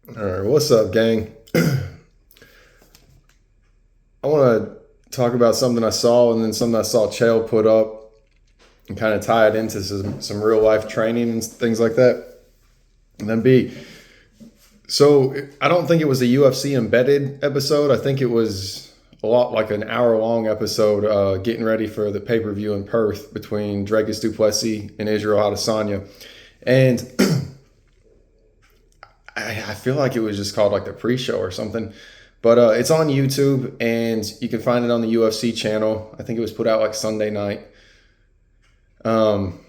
All right, what's up, gang? I want to talk about something I saw and then something I saw Chael put up and kind of tie it into some real life training and things like that. And then B, so I don't think it was a UFC embedded episode. I think it was a lot like an hour long episode getting ready for the pay per view in Perth between Dricus du Plessis and Israel Adesanya. And I feel like it was just called like the pre-show or something. But it's on YouTube and you can find it on the UFC channel. I think it was put out like Sunday night. Um,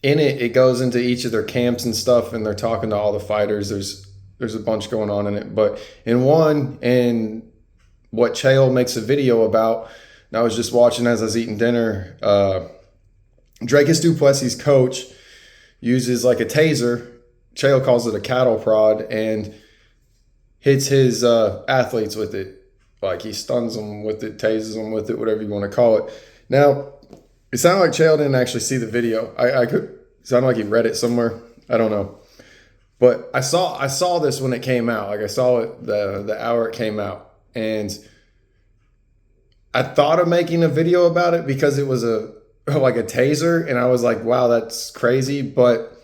in it, it goes into each of their camps and stuff, and they're talking to all the fighters. There's a bunch going on in it, but in one, and what Chael makes a video about, and I was just watching as I was eating dinner. Dricus du Plessis' coach uses like a taser. Chael calls it a cattle prod, and hits his athletes with it. Like he stuns them with it, tases them with it, whatever you want to call it. Now, it sounded like Chael didn't actually see the video. I could sound like he read it somewhere. I don't know. But I saw this when it came out. Like I saw it the hour it came out. And I thought of making a video about it because it was a like a taser, and I was like, wow, that's crazy. But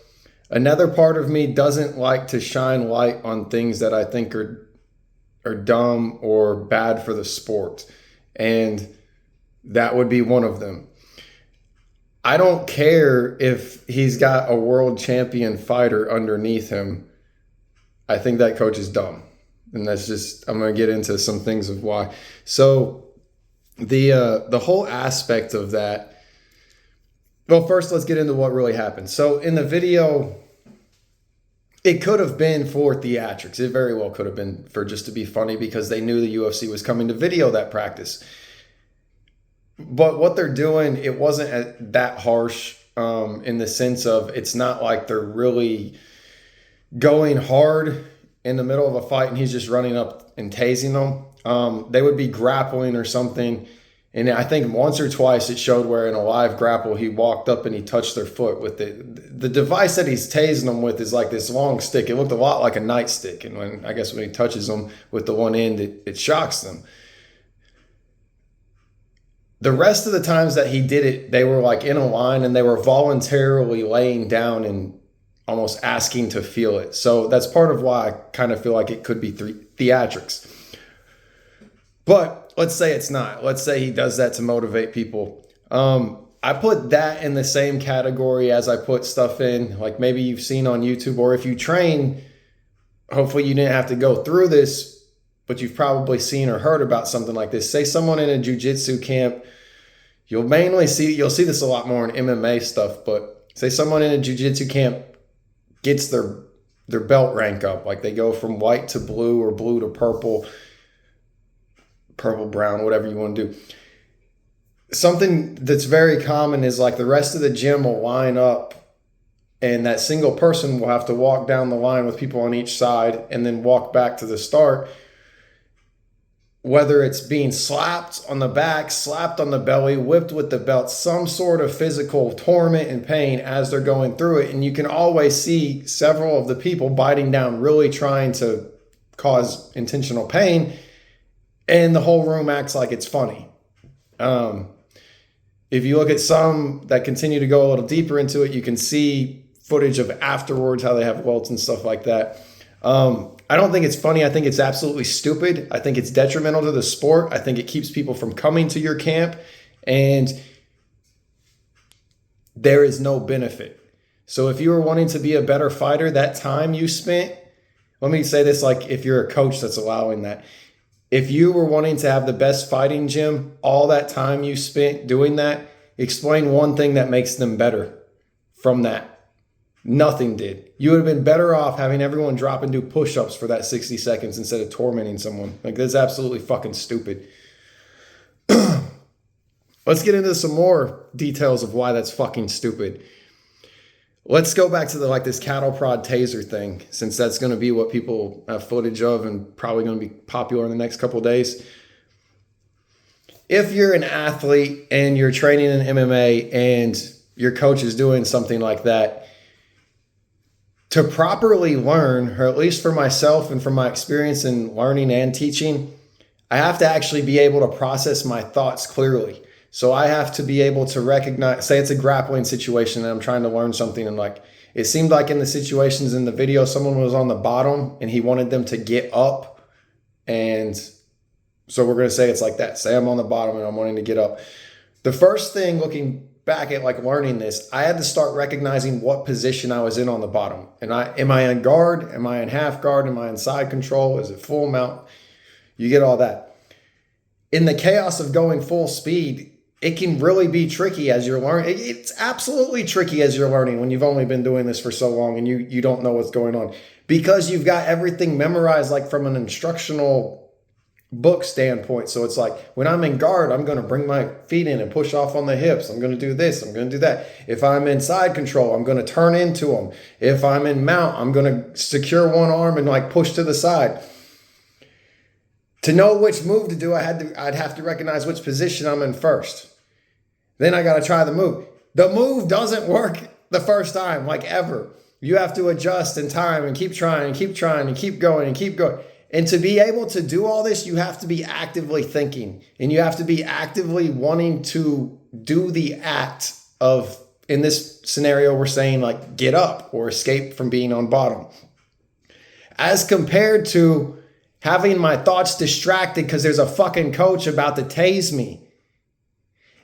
another part of me doesn't like to shine light on things that I think are dumb or bad for the sport. And that would be one of them. I don't care if he's got a world champion fighter underneath him. I think that coach is dumb. And that's just, I'm going to get into some things of why. So the whole aspect of that, well, first let's get into what really happened. So in the video, it could have been for theatrics. It very well could have been for just to be funny because they knew the UFC was coming to video that practice. But what they're doing, it wasn't that harsh in the sense of it's not like they're really going hard in the middle of a fight and he's just running up and tasing them. They would be grappling or something. And I think once or twice it showed where in a live grapple, he walked up and he touched their foot with it. The device that he's tasing them with is like this long stick. It looked a lot like a nightstick. And when he touches them with the one end, it shocks them. The rest of the times that he did it, they were like in a line and they were voluntarily laying down and almost asking to feel it. So that's part of why I kind of feel like it could be theatrics. But let's say it's not. Let's say he does that to motivate people. I put that in the same category as I put stuff in, like maybe you've seen on YouTube, or if you train, hopefully you didn't have to go through this, but you've probably seen or heard about something like this. Say someone in a jiu-jitsu camp, you'll see this a lot more in MMA stuff, but say someone in a jiu-jitsu camp gets their belt rank up, like they go from white to blue or blue to purple, brown, whatever you want to do. Something that's very common is like the rest of the gym will line up and that single person will have to walk down the line with people on each side and then walk back to the start. Whether it's being slapped on the back, slapped on the belly, whipped with the belt, some sort of physical torment and pain as they're going through it. And you can always see several of the people biting down, really trying to cause intentional pain. And the whole room acts like it's funny. If you look at some that continue to go a little deeper into it, you can see footage of afterwards, how they have welts and stuff like that. I don't think it's funny. I think it's absolutely stupid. I think it's detrimental to the sport. I think it keeps people from coming to your camp, and there is no benefit. So if you were wanting to be a better fighter, that time you spent, let me say this, like if you're a coach that's allowing that, if you were wanting to have the best fighting gym, all that time you spent doing that, explain one thing that makes them better from that. Nothing did. You would have been better off having everyone drop and do push-ups for that 60 seconds instead of tormenting someone. Like, that's absolutely fucking stupid. Let's get into some more details of why that's fucking stupid. Let's go back to this cattle prod taser thing, since that's going to be what people have footage of and probably going to be popular in the next couple of days. If you're an athlete and you're training in MMA and your coach is doing something like that, To properly learn, or at least for myself and from my experience in learning and teaching, I have to actually be able to process my thoughts clearly. So I have to be able to recognize, say it's a grappling situation and I'm trying to learn something, and like it seemed like in the situations in the video, someone was on the bottom and he wanted them to get up. And so we're going to say it's like that. Say I'm on the bottom and I'm wanting to get up. The first thing, looking back at like learning this, I had to start recognizing what position I was in on the bottom. And am I in guard? Am I in half guard? Am I in side control? Is it full mount? You get all that. In the chaos of going full speed, it can really be tricky as you're learning. It's absolutely tricky as you're learning when you've only been doing this for so long and you don't know what's going on, because you've got everything memorized like from an instructional book standpoint. So it's like when I'm in guard, I'm going to bring my feet in and push off on the hips. I'm going to do this. I'm going to do that. If I'm in side control, I'm going to turn into them. If I'm in mount, I'm going to secure one arm and like push to the side. To know which move to do, I'd have to recognize which position I'm in first. Then I got to try the move. The move doesn't work the first time, like ever. You have to adjust in time and keep trying and keep trying and keep going and keep going. And to be able to do all this, you have to be actively thinking, and you have to be actively wanting to do the act of, in this scenario, we're saying like get up or escape from being on bottom. As compared to having my thoughts distracted because there's a fucking coach about to tase me.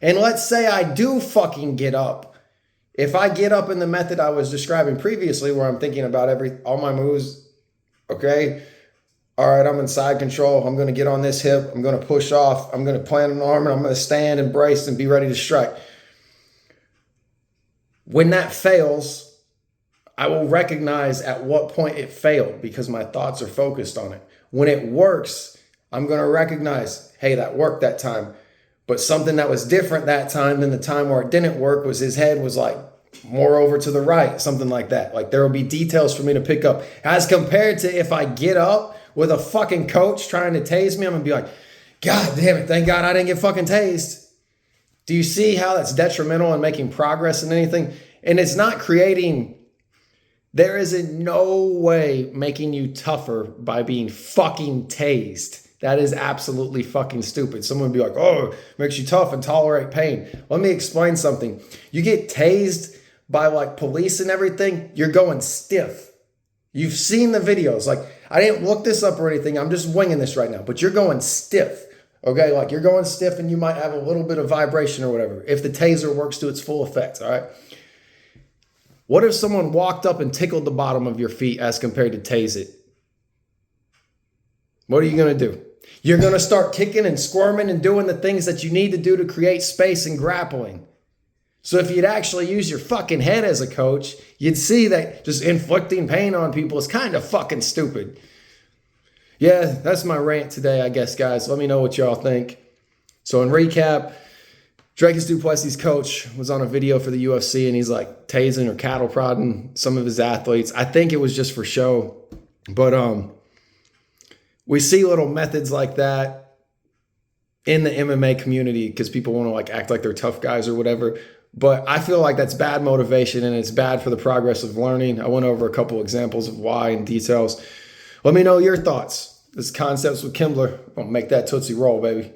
And let's say I do fucking get up. If I get up in the method I was describing previously, where I'm thinking about all my moves, okay, all right, I'm in side control. I'm going to get on this hip. I'm going to push off. I'm going to plant an arm, and I'm going to stand and brace and be ready to strike. When that fails, I will recognize at what point it failed because my thoughts are focused on it. When it works, I'm going to recognize, hey, that worked that time. But something that was different that time than the time where it didn't work was his head was like more over to the right, something like that. Like there will be details for me to pick up. As compared to if I get up with a fucking coach trying to tase me, I'm going to be like, God damn it, thank God I didn't get fucking tased. Do you see how that's detrimental in making progress in anything? And it's not creating, there is in no way making you tougher by being fucking tased. That is absolutely fucking stupid. Someone would be like, oh, it makes you tough and tolerate pain. Let me explain something. You get tased by like police and everything, you're going stiff. You've seen the videos. Like, I didn't look this up or anything. I'm just winging this right now. But you're going stiff. Okay? Like, you're going stiff and you might have a little bit of vibration or whatever if the taser works to its full effect. All right? What if someone walked up and tickled the bottom of your feet as compared to tase it? What are you going to do? You're going to start kicking and squirming and doing the things that you need to do to create space and grappling. So if you'd actually use your fucking head as a coach, you'd see that just inflicting pain on people is kind of fucking stupid. Yeah, that's my rant today, I guess, guys. Let me know what y'all think. So in recap, Dracus Du Plessis' coach was on a video for the UFC, and he's like tasing or cattle prodding some of his athletes. I think it was just for show, but we see little methods like that in the MMA community because people want to like act like they're tough guys or whatever. But I feel like that's bad motivation and it's bad for the progress of learning. I went over a couple examples of why and details. Let me know your thoughts. This is Concepts with Kimbler. I'll make that Tootsie roll, baby.